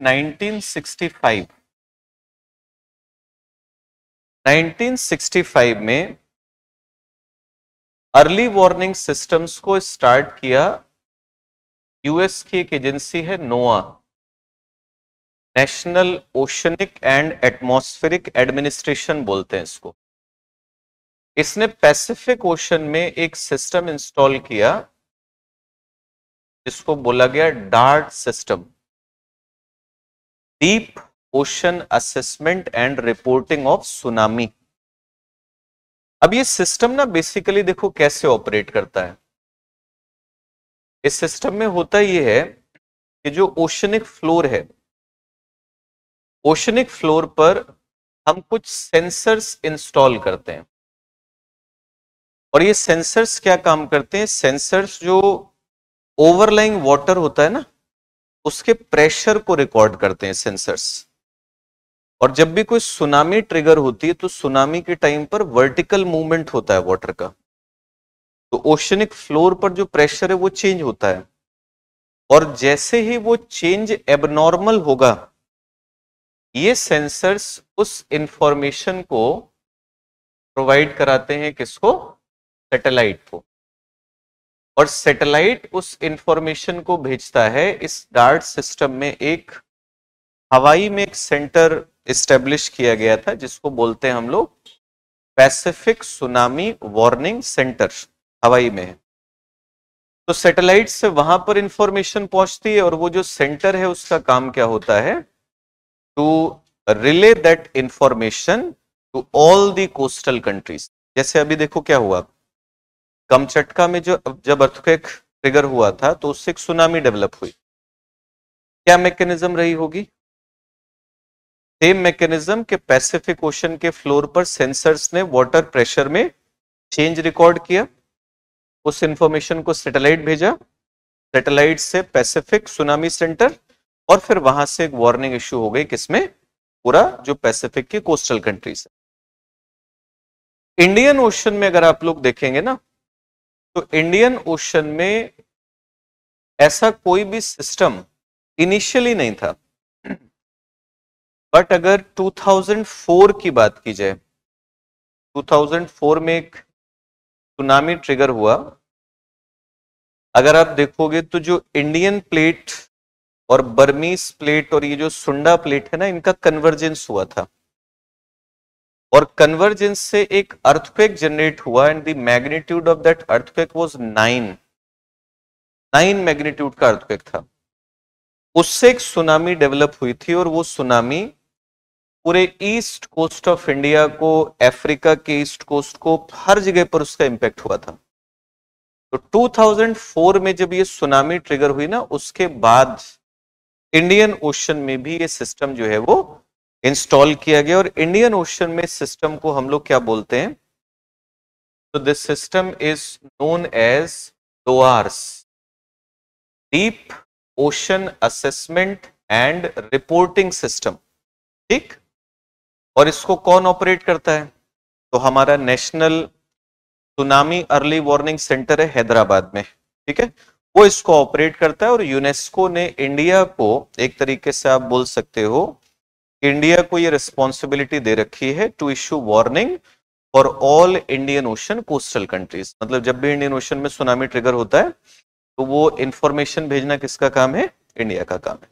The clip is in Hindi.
1965 में अर्ली वार्निंग सिस्टम्स को स्टार्ट किया यूएस की एक एजेंसी है नोआ, national oceanic and atmospheric administration बोलते हैं इसको। इसने पैसिफिक ओशन में एक सिस्टम इंस्टॉल किया जिसको बोला गया dart system, deep ocean assessment and reporting of tsunami. अब ये सिस्टम ना बेसिकली देखो कैसे ऑपरेट करता है। इस सिस्टम में होता ये है कि जो ओशनिक फ्लोर है, ओशनिक फ्लोर पर हम कुछ सेंसर्स इंस्टॉल करते हैं और ये सेंसर्स क्या काम करते हैं, सेंसर्स जो ओवरलाइंग वाटर होता है ना उसके प्रेशर को रिकॉर्ड करते हैं सेंसर्स। और जब भी कोई सुनामी ट्रिगर होती है तो सुनामी के टाइम पर वर्टिकल मूवमेंट होता है वाटर का, तो ओशनिक फ्लोर पर जो प्रेशर है वो चेंज होता है और जैसे ही वो चेंज एबनॉर्मल होगा ये सेंसर्स उस इंफॉर्मेशन को प्रोवाइड कराते हैं किसको, सैटेलाइट को, और सैटेलाइट उस इंफॉर्मेशन को भेजता है। इस डार्ट सिस्टम में एक हवाई में एक सेंटर एस्टेब्लिश किया गया था जिसको बोलते हैं हम लोग पैसिफिक सुनामी वार्निंग सेंटर, हवाई में है। तो सैटेलाइट से वहां पर इंफॉर्मेशन पहुंचती है और वो जो सेंटर है उसका काम क्या होता है, to relay that information to all the coastal countries. जैसे अभी देखो क्या हुआ, कमचटका में जब अर्थक्वेक ट्रिगर हुआ था तो उससे एक सुनामी डेवलप हुई। क्या मैकेनिज्म रही होगी, सेम मैकेनिज्म के पैसिफिक ओशन के फ्लोर पर सेंसर्स ने वाटर प्रेशर में चेंज रिकॉर्ड किया, उस इंफॉर्मेशन को सैटेलाइट भेजा, सैटेलाइट से पैसिफिक सुनामी सेंटर, और फिर वहां से एक वार्निंग इश्यू हो गई किसमें, पूरा जो पैसिफिक की कोस्टल कंट्रीज है। इंडियन ओशन में अगर आप लोग देखेंगे ना तो इंडियन ओशन में ऐसा कोई भी सिस्टम इनिशियली नहीं था, बट अगर 2004 की बात की जाए, 2004 में एक सुनामी ट्रिगर हुआ। अगर आप देखोगे तो जो इंडियन प्लेट और बर्मीज प्लेट और ये जो सुंडा प्लेट है ना, इनका कन्वर्जेंस हुआ था और कन्वर्जेंस से एक अर्थक्वेक जनरेट हुआ and the magnitude of that earthquake was 9 magnitude का अर्थक्वेक था। उससे एक सुनामी डेवलप हुई थी और वो सुनामी पूरे ईस्ट कोस्ट ऑफ इंडिया को, अफ्रीका के ईस्ट कोस्ट को, हर जगह पर उसका इंपैक्ट हुआ था। तो 2004 में जब ये सुनामी ट्रिगर हुई ना, उसके बाद इंडियन ओशन में भी ये सिस्टम जो है वो इंस्टॉल किया गया और इंडियन ओशन में सिस्टम को हम लोग क्या बोलते हैं, तो this system is known as DOARS, deep ocean assessment and reporting system. ठीक, और इसको कौन ऑपरेट करता है, तो हमारा national tsunami early warning centre है हैदराबाद में। ठीक है, वो इसको ऑपरेट करता है और यूनेस्को ने इंडिया को, एक तरीके से आप बोल सकते हो, इंडिया को ये रिस्पॉन्सिबिलिटी दे रखी है to issue warning for all Indian Ocean coastal countries. मतलब जब भी इंडियन ओशन में सुनामी ट्रिगर होता है तो वो इंफॉर्मेशन भेजना किसका काम है, इंडिया का काम है।